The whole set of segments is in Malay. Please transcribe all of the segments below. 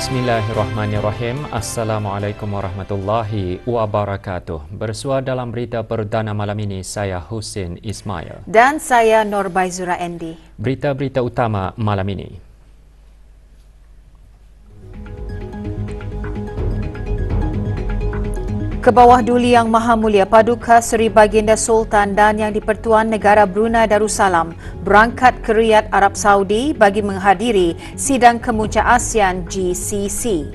Bismillahirrahmanirrahim. Assalamualaikum warahmatullahi wabarakatuh. Bersua dalam berita perdana malam ini, saya Husin Ismail. Dan saya Norbaizura Endi. Berita-berita utama malam ini. Kebawah Duli Yang Maha Mulia Paduka Seri Baginda Sultan dan Yang di-Pertuan Negara Brunei Darussalam berangkat ke Riyadh, Arab Saudi bagi menghadiri sidang kemuncak ASEAN GCC.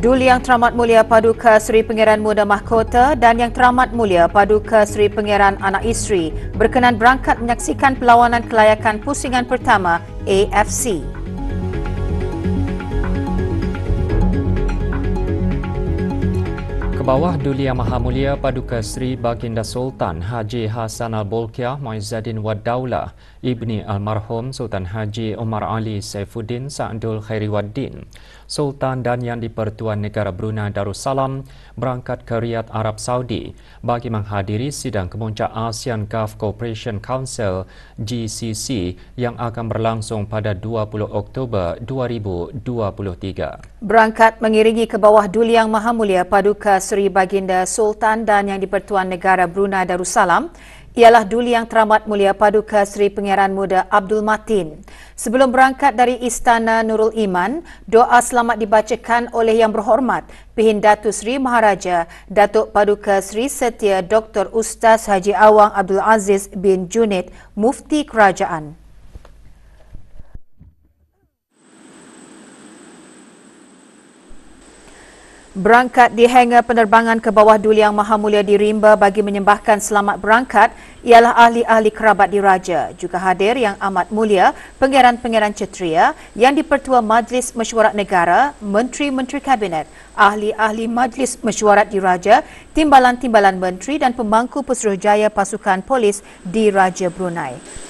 Duli Yang Teramat Mulia Paduka Seri Pangeran Muda Mahkota dan Yang Teramat Mulia Paduka Seri Pangeran Anak Isteri berkenan berangkat menyaksikan perlawanan kelayakan pusingan pertama AFC. Kebawah Duli Yang Maha Mulia Paduka Seri Baginda Sultan Haji Hassan Al-Bolkiah Muizzaddin Wad Daulah Ibni Almarhum Sultan Haji Omar Ali Saifuddin Sa'dul Khairiwaddin Sultan dan Yang di-Pertuan Negara Brunei Darussalam berangkat ke Riyadh, Arab Saudi bagi menghadiri sidang kemuncak ASEAN Gulf Cooperation Council GCC yang akan berlangsung pada 20 Oktober 2023. Berangkat mengiringi Kebawah Duli Yang Maha Mulia Paduka Seri Baginda Sultan dan Yang di-Pertuan Negara Brunei Darussalam ialah Duli Yang Teramat Mulia Paduka Seri Pangeran Muda Abdul Matin. Sebelum berangkat dari Istana Nurul Iman, doa selamat dibacakan oleh Yang Berhormat Pihin Datuk Seri Maharaja Datuk Paduka Seri Setia Dr. Ustaz Haji Awang Abdul Aziz bin Junid, Mufti Kerajaan. Berangkat di hangar penerbangan ke bawah Duli Yang Maha Mulia di Rimba bagi menyembahkan selamat berangkat ialah ahli-ahli kerabat diraja. Juga hadir Yang Amat Mulia Pangeran-Pangeran Kshatriya, Yang di-Pertua Majlis Mesyuarat Negara, Menteri-Menteri Kabinet, ahli-ahli Majlis Mesyuarat Diraja, timbalan-timbalan menteri dan pemangku Pesuruhjaya Pasukan Polis di Raja Brunei.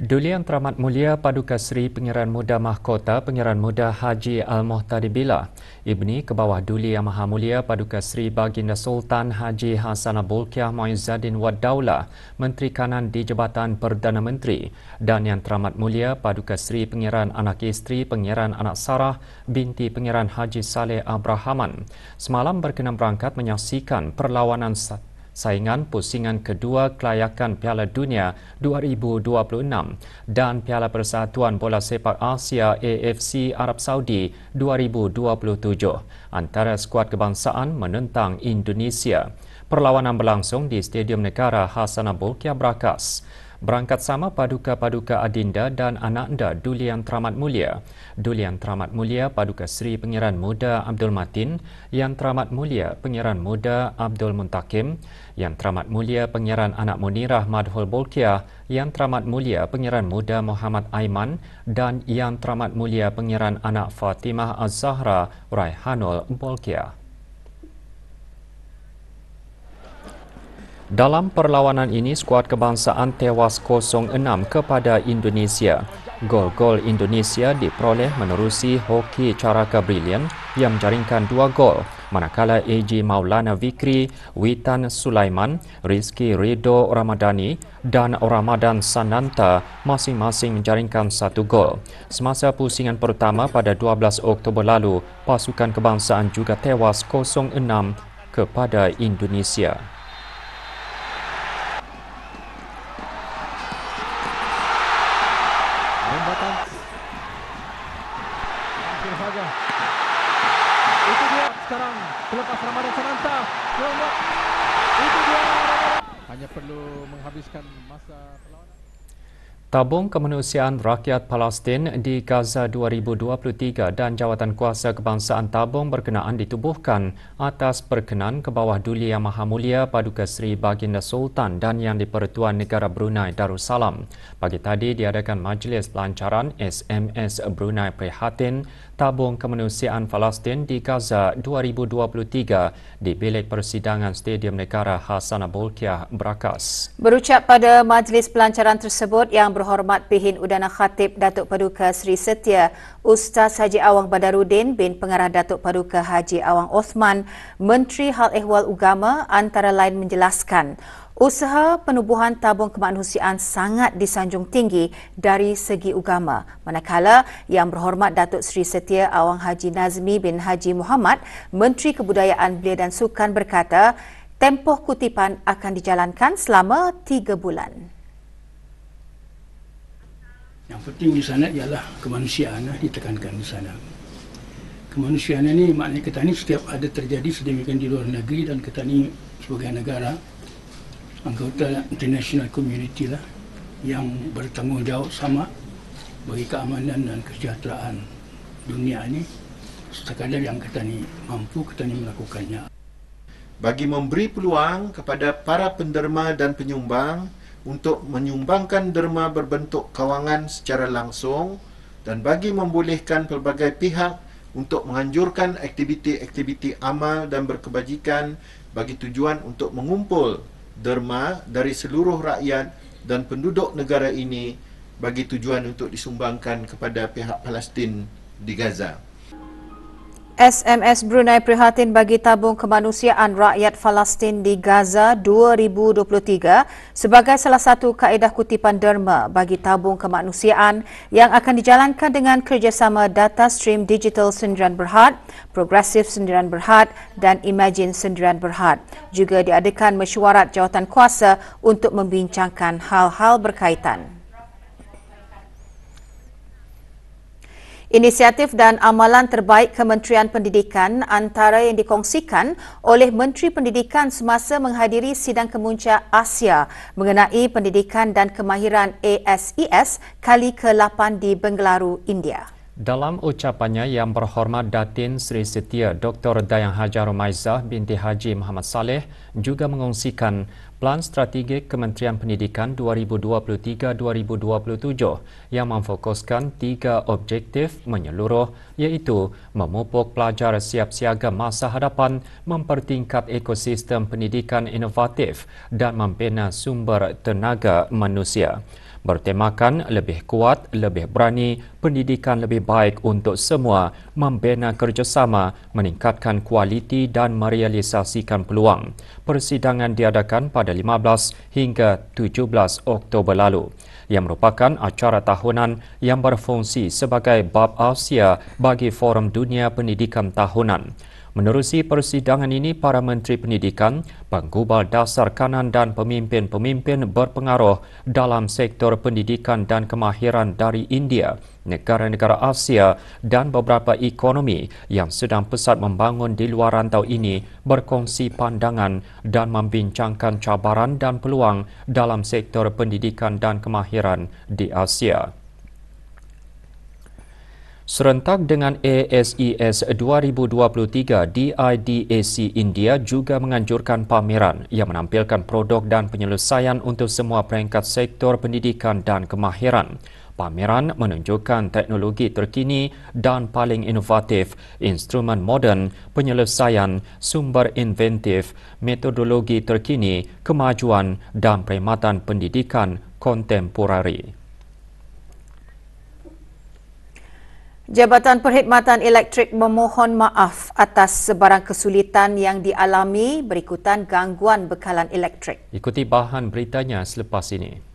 Duli Yang Teramat Mulia Paduka Seri Pangeran Muda Mahkota Pangeran Muda Haji Al-Muhtadi Billah Ibni Kebawah Duli Yang Maha Mulia Paduka Seri Baginda Sultan Haji Hassan Al-Bolkiah Muizzaddin Wad Daulah Menteri Kanan di Jabatan Perdana Menteri dan Yang Teramat Mulia Paduka Seri Pangeran Anak Isteri Pangeran Anak Sarah binti Pangeran Haji Saleh Abrahaman semalam berkenan berangkat menyaksikan perlawanan saingan pusingan kedua kelayakan Piala Dunia 2026 dan Piala Persatuan Bola Sepak Asia AFC Arab Saudi 2027 antara skuad kebangsaan menentang Indonesia. Perlawanan berlangsung di Stadium Negara Hassan Al-Bolkiah Brakas. Berangkat sama Paduka-Paduka Adinda dan Ananda Duli Yang Teramat Mulia, Duli Yang Teramat Mulia Paduka Seri Pangeran Muda Abdul Matin, Yang Teramat Mulia Pangeran Muda Abdul Muntakim, Yang Teramat Mulia Pangeran Anak Munirah Madhul Bolkiah, Yang Teramat Mulia Pangeran Muda Muhammad Aiman dan Yang Teramat Mulia Pangeran Anak Fatimah Az-Zahra Raihanul Bolkiah. Dalam perlawanan ini, skuad kebangsaan tewas 0-6 kepada Indonesia. Gol-gol Indonesia diperoleh menerusi hoki Caraka Brilliant yang menjaringkan 2 gol, manakala AG Maulana Vikri, Witan Sulaiman, Rizky Ridho Ramadhani dan Ramadan Sananta masing-masing menjaringkan 1 gol. Semasa pusingan pertama pada 12 Oktober lalu, pasukan kebangsaan juga tewas 0-6 kepada Indonesia. Itu dia sekarang pelepas Ramadan Sananta. Itu dia. Hanya perlu menghabiskan masa perlawanan. Tabung Kemanusiaan Rakyat Palestin di Gaza 2023 dan Jawatan Kuasa Kebangsaan Tabung berkenaan ditubuhkan atas perkenan ke bawah Duli Yang Maha Mulia Paduka Seri Baginda Sultan dan Yang di-Pertuan Negara Brunei Darussalam. Pagi tadi diadakan majlis pelancaran SMS Brunei Prihatin Tabung Kemanusiaan Palestin di Gaza 2023 di Bilik Persidangan Stadium Negara Hassanah Bolkiah, Berakas. Berucap pada majlis pelancaran tersebut, Yang Berhormat Pihin Udana Khatib Datuk Paduka Seri Setia Ustaz Haji Awang Badarudin bin Pengarah Datuk Paduka Haji Awang Osman, Menteri Hal Ehwal Ugama antara lain menjelaskan usaha penubuhan tabung kemanusiaan sangat disanjung tinggi dari segi ugama. Manakala Yang Berhormat Datuk Seri Setia Awang Haji Nazmi bin Haji Muhammad, Menteri Kebudayaan Belia dan Sukan berkata, tempoh kutipan akan dijalankan selama 3 bulan. Yang penting di sana ialah kemanusiaan ditekankan di sana. Kemanusiaan ini maknanya kita ni setiap ada terjadi sedemikian di luar negeri dan kita ni sebagai negara anggota international community lah yang bertanggungjawab sama bagi keamanan dan kesejahteraan dunia ini. Sekadar yang kita ni mampu, kita ni melakukannya. Bagi memberi peluang kepada para penderma dan penyumbang untuk menyumbangkan derma berbentuk kawangan secara langsung dan bagi membolehkan pelbagai pihak untuk menganjurkan aktiviti-aktiviti amal dan berkebajikan bagi tujuan untuk mengumpul derma dari seluruh rakyat dan penduduk negara ini bagi tujuan untuk disumbangkan kepada pihak Palestin di Gaza. SMS Brunei Prihatin bagi Tabung Kemanusiaan Rakyat Palestin di Gaza 2023 sebagai salah satu kaedah kutipan derma bagi tabung kemanusiaan yang akan dijalankan dengan kerjasama Data Stream Digital Sendirian Berhad, Progresif Sendirian Berhad dan Imagine Sendirian Berhad. Juga diadakan mesyuarat jawatan kuasa untuk membincangkan hal-hal berkaitan. Inisiatif dan amalan terbaik Kementerian Pendidikan antara yang dikongsikan oleh Menteri Pendidikan semasa menghadiri sidang kemuncak Asia mengenai pendidikan dan kemahiran ASES kali ke-8 di Bengaluru, India. Dalam ucapannya, Yang Berhormat Datin Seri Setia Dr. Dayang Hajar Rumaizah binti Haji Muhammad Saleh juga mengongsikan Plan Strategik Kementerian Pendidikan 2023-2027 yang memfokuskan 3 objektif menyeluruh iaitu memupuk pelajar siap siaga masa hadapan, mempertingkat ekosistem pendidikan inovatif dan membina sumber tenaga manusia. Bertemakan lebih kuat, lebih berani, pendidikan lebih baik untuk semua, membina kerjasama, meningkatkan kualiti dan merealisasikan peluang. Persidangan diadakan pada 15 hingga 17 Oktober lalu. Yang merupakan acara tahunan yang berfungsi sebagai bab Asia bagi Forum Dunia Pendidikan Tahunan. Menerusi persidangan ini, para Menteri Pendidikan, penggubal dasar kanan dan pemimpin-pemimpin berpengaruh dalam sektor pendidikan dan kemahiran dari India, negara-negara Asia dan beberapa ekonomi yang sedang pesat membangun di luar rantau ini berkongsi pandangan dan membincangkan cabaran dan peluang dalam sektor pendidikan dan kemahiran di Asia. Serentak dengan ASES 2023, DIDAC India juga menganjurkan pameran yang menampilkan produk dan penyelesaian untuk semua peringkat sektor pendidikan dan kemahiran. Pameran menunjukkan teknologi terkini dan paling inovatif, instrumen moden, penyelesaian, sumber inventif, metodologi terkini, kemajuan dan perkhidmatan pendidikan kontemporari. Jabatan Perkhidmatan Elektrik memohon maaf atas sebarang kesulitan yang dialami berikutan gangguan bekalan elektrik. Ikuti bahan beritanya selepas ini.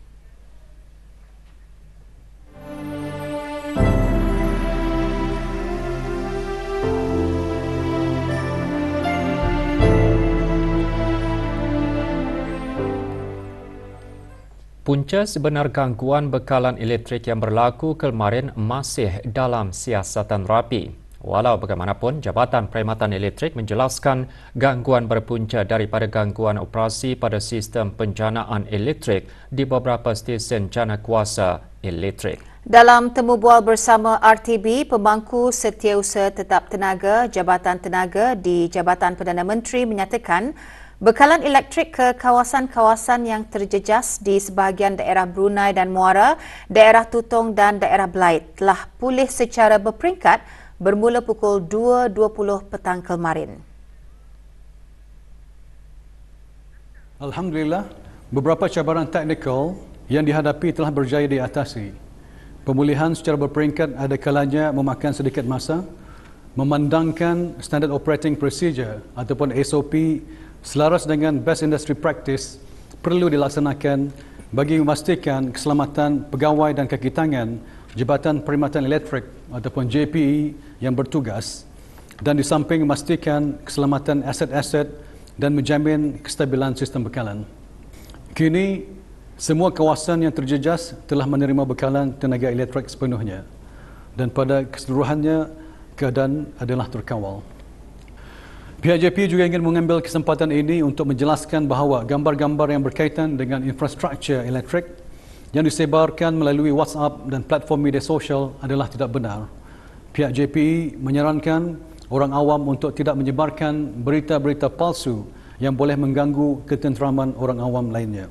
Punca sebenar gangguan bekalan elektrik yang berlaku kemarin masih dalam siasatan rapi. Walau bagaimanapun, Jabatan Perkhidmatan Elektrik menjelaskan gangguan berpunca daripada gangguan operasi pada sistem penjanaan elektrik di beberapa stesen jana kuasa elektrik. Dalam temu bual bersama RTB, Pemangku Setiausaha Tetap Tenaga Jabatan Tenaga di Jabatan Perdana Menteri menyatakan bekalan elektrik ke kawasan-kawasan yang terjejas di sebahagian daerah Brunei dan Muara, daerah Tutong dan daerah Belait telah pulih secara berperingkat bermula pukul 2.20 petang kemarin. Alhamdulillah, beberapa cabaran teknikal yang dihadapi telah berjaya diatasi. Pemulihan secara berperingkat ada kalanya memakan sedikit masa, memandangkan Standard Operating Procedure ataupun SOP selaras dengan Best Industry Practice perlu dilaksanakan bagi memastikan keselamatan pegawai dan kaki tangan Jabatan Perkhidmatan Elektrik ataupun JPE yang bertugas dan di samping memastikan keselamatan aset-aset dan menjamin kestabilan sistem bekalan. Kini, semua kawasan yang terjejas telah menerima bekalan tenaga elektrik sepenuhnya dan pada keseluruhannya keadaan adalah terkawal. Pihak JPE juga ingin mengambil kesempatan ini untuk menjelaskan bahawa gambar-gambar yang berkaitan dengan infrastruktur elektrik yang disebarkan melalui WhatsApp dan platform media sosial adalah tidak benar. Pihak JPE menyarankan orang awam untuk tidak menyebarkan berita-berita palsu yang boleh mengganggu ketenteraman orang awam lainnya.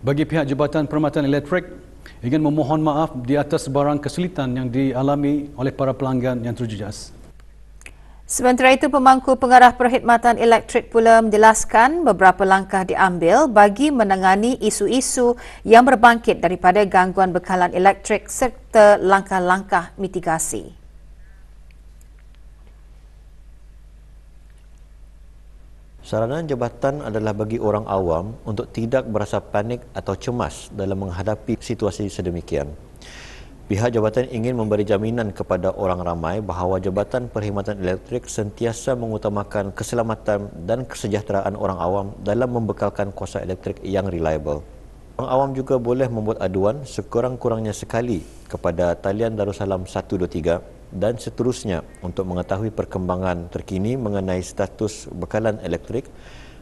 Bagi pihak Jabatan Perkhidmatan Elektrik, ingin memohon maaf di atas sebarang kesulitan yang dialami oleh para pelanggan yang terjejas. Sementara itu, Pemangku Pengarah Perkhidmatan Elektrik pula menjelaskan beberapa langkah diambil bagi menangani isu-isu yang berbangkit daripada gangguan bekalan elektrik serta langkah-langkah mitigasi. Saranan jabatan adalah bagi orang awam untuk tidak berasa panik atau cemas dalam menghadapi situasi sedemikian. Pihak jabatan ingin memberi jaminan kepada orang ramai bahawa Jabatan Perkhidmatan Elektrik sentiasa mengutamakan keselamatan dan kesejahteraan orang awam dalam membekalkan kuasa elektrik yang reliable. Orang awam juga boleh membuat aduan sekurang-kurangnya sekali kepada talian Darussalam 123 dan seterusnya untuk mengetahui perkembangan terkini mengenai status bekalan elektrik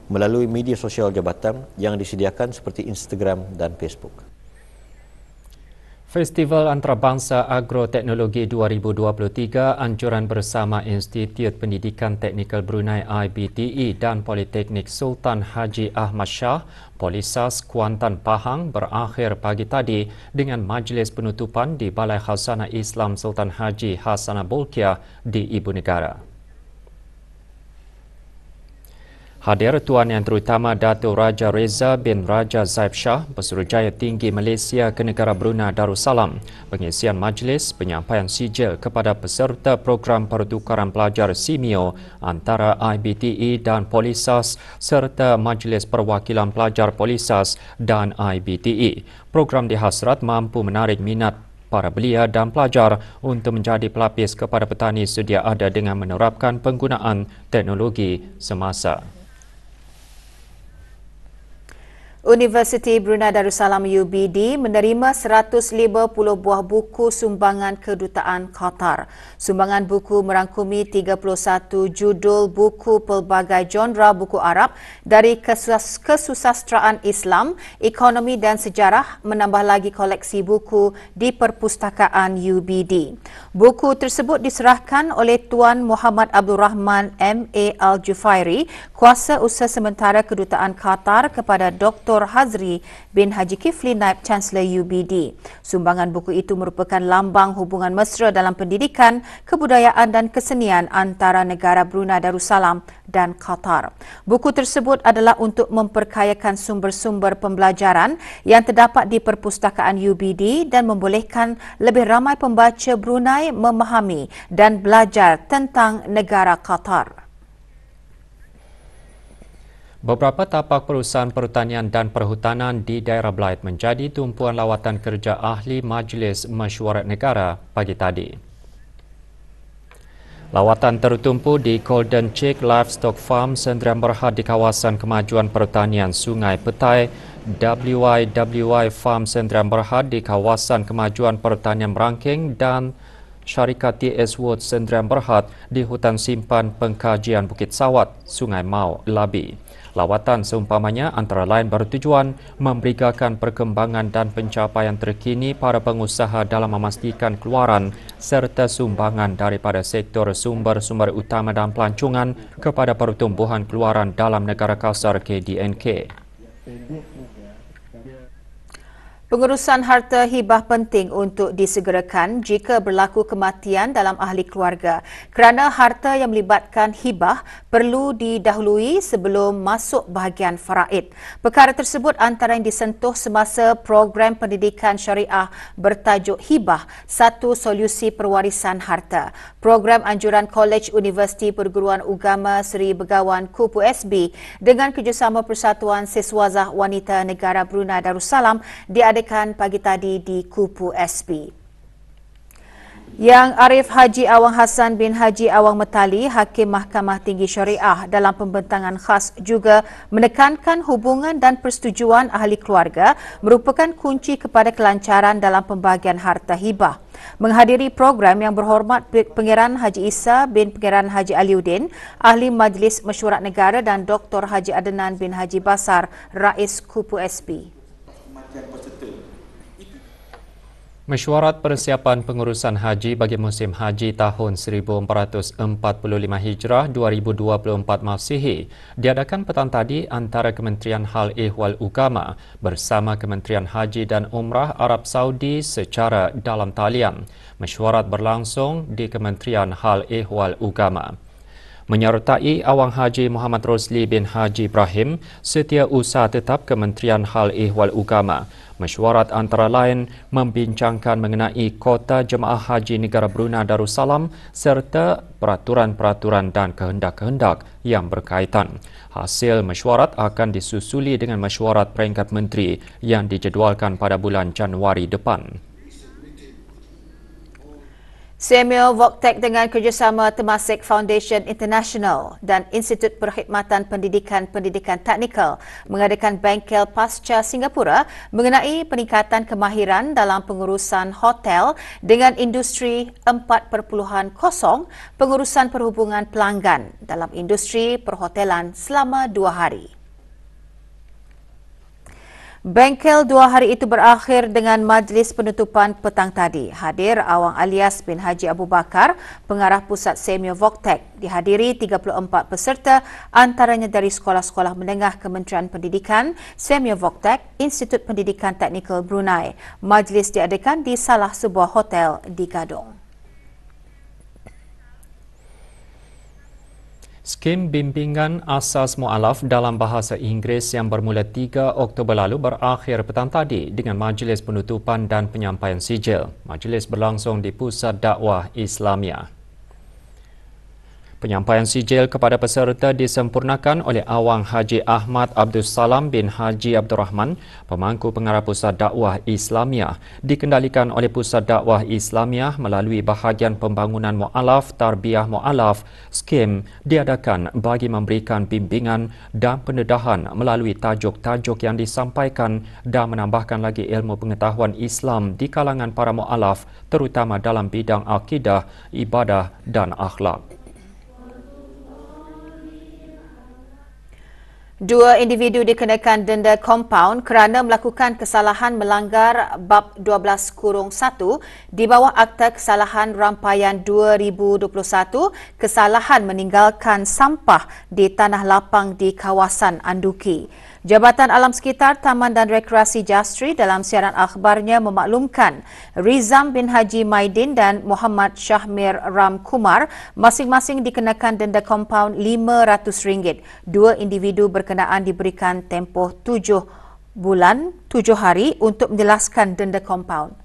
melalui media sosial jabatan yang disediakan seperti Instagram dan Facebook. Festival Antarabangsa Agroteknologi 2023 anjuran bersama Institut Pendidikan Teknikal Brunei IBTE dan Politeknik Sultan Haji Ahmad Shah Polisas Kuantan Pahang berakhir pagi tadi dengan majlis penutupan di Balai Khazanah Islam Sultan Haji Hassanah Bolkiah di Ibu Negara. Hadir Tuan Yang Terutama Dato' Raja Reza bin Raja Zaib Shah, Pesuruhjaya Tinggi Malaysia ke Negara Brunei Darussalam, pengisian majlis penyampaian sijil kepada peserta program pertukaran pelajar SIMIO antara IBTE dan Polisas serta Majlis Perwakilan Pelajar Polisas dan IBTE. Program dihasrat mampu menarik minat para belia dan pelajar untuk menjadi pelapis kepada petani sedia ada dengan menerapkan penggunaan teknologi semasa. Universiti Brunei Darussalam UBD menerima 150 buah buku sumbangan Kedutaan Qatar. Sumbangan buku merangkumi 31 judul buku pelbagai genre buku Arab dari kesusastraan Islam, ekonomi dan sejarah, menambah lagi koleksi buku di perpustakaan UBD. Buku tersebut diserahkan oleh Tuan Muhammad Abdul Rahman M.A. Al-Jufairi, Kuasa Usaha Sementara Kedutaan Qatar kepada Dr. Hazri bin Haji Kifli, Naib Chancellor UBD. Sumbangan buku itu merupakan lambang hubungan mesra dalam pendidikan, kebudayaan dan kesenian antara negara Brunei Darussalam dan Qatar. Buku tersebut adalah untuk memperkayakan sumber-sumber pembelajaran yang terdapat di perpustakaan UBD dan membolehkan lebih ramai pembaca Brunei memahami dan belajar tentang negara Qatar. Beberapa tapak perusahaan pertanian dan perhutanan di daerah Belait menjadi tumpuan lawatan kerja ahli Majlis Mesyuarat Negara pagi tadi. Lawatan tertumpu di Golden Chick Livestock Farm Sendirian Berhad di kawasan kemajuan pertanian Sungai Petai, WIWI Farm Sendirian Berhad di kawasan kemajuan pertanian Merangking dan syarikat TS Wood Sendirian Berhad di hutan simpan pengkajian Bukit Sawat, Sungai Mau, Labi. Lawatan seumpamanya antara lain bertujuan memberikan perkembangan dan pencapaian terkini para pengusaha dalam memastikan keluaran serta sumbangan daripada sektor sumber-sumber utama dan pelancongan kepada pertumbuhan keluaran dalam negara kasar KDNK. Pengurusan harta hibah penting untuk disegerakan jika berlaku kematian dalam ahli keluarga kerana harta yang melibatkan hibah perlu didahului sebelum masuk bahagian faraid. Perkara tersebut antara yang disentuh semasa program pendidikan syariah bertajuk Hibah, Satu Solusi Perwarisan Harta. Program anjuran Kolej Universiti Perguruan Agama Seri Begawan Kupu SB dengan kerjasama Persatuan Siswazah Wanita Negara Brunei Darussalam diadakan pagi tadi di Kupu SB. Yang Arif Haji Awang Hassan bin Haji Awang Metali, Hakim Mahkamah Tinggi Syariah dalam pembentangan khas juga menekankan hubungan dan persetujuan ahli keluarga merupakan kunci kepada kelancaran dalam pembahagian harta hibah. Menghadiri program yang berhormat Pengiran Haji Isa bin Pengiran Haji Aliuddin, Ahli Majlis Mesyuarat Negara dan Dr. Haji Adnan bin Haji Basar, Rais Kupu SB. Mesyuarat Persiapan Pengurusan Haji bagi musim haji tahun 1445 Hijrah 2024 Masihi diadakan petang tadi antara Kementerian Hal Ehwal Ugama bersama Kementerian Haji dan Umrah Arab Saudi secara dalam talian. Mesyuarat berlangsung di Kementerian Hal Ehwal Ugama. Menyertai Awang Haji Muhammad Rosli bin Haji Ibrahim, Setiausaha Tetap Kementerian Hal Ehwal Ugama. Mesyuarat antara lain membincangkan mengenai kota jemaah haji negara Brunei Darussalam serta peraturan-peraturan dan kehendak-kehendak yang berkaitan. Hasil mesyuarat akan disusuli dengan mesyuarat peringkat menteri yang dijadualkan pada bulan Januari depan. Samuel Voktek dengan kerjasama Temasek Foundation International dan Institut Perkhidmatan Pendidikan Teknikal mengadakan bengkel pasca Singapura mengenai peningkatan kemahiran dalam pengurusan hotel dengan industri 4.0, pengurusan perhubungan pelanggan dalam industri perhotelan selama 2 hari. Bengkel 2 hari itu berakhir dengan majlis penutupan petang tadi. Hadir Awang Alias bin Haji Abu Bakar, Pengarah Pusat Samuel Voktek. Dihadiri 34 peserta, antaranya dari Sekolah-Sekolah Menengah Kementerian Pendidikan, Samuel Voktek, Institut Pendidikan Teknikal Brunei. Majlis diadakan di salah sebuah hotel di Gadong. Skim bimbingan asas mu'alaf dalam bahasa Inggeris yang bermula 3 Oktober lalu berakhir petang tadi dengan majlis penutupan dan penyampaian sijil. Majlis berlangsung di Pusat Dakwah Islamiyah. Penyampaian sijil kepada peserta disempurnakan oleh Awang Haji Ahmad Abdul Salam bin Haji Abdul Rahman, Pemangku Pengarah Pusat Dakwah Islamiyah, dikendalikan oleh Pusat Dakwah Islamiyah melalui bahagian pembangunan mu'alaf, tarbiyah mu'alaf. Skim diadakan bagi memberikan bimbingan dan pendedahan melalui tajuk-tajuk yang disampaikan dan menambahkan lagi ilmu pengetahuan Islam di kalangan para mu'alaf, terutama dalam bidang akidah, ibadah dan akhlak. 2 individu dikenakan denda kompaun kerana melakukan kesalahan melanggar bab 12-1 di bawah Akta Kesalahan Rampaian 2021, kesalahan meninggalkan sampah di tanah lapang di kawasan Anduki. Jabatan Alam Sekitar, Taman dan Rekreasi Jastri dalam siaran akhbarnya memaklumkan Rizam bin Haji Maidin dan Muhammad Syahmir Ram Kumar masing-masing dikenakan denda kompaun RM500. 2 individu berkenaan diberikan tempoh 7 bulan, 7 hari untuk menjelaskan denda kompaun.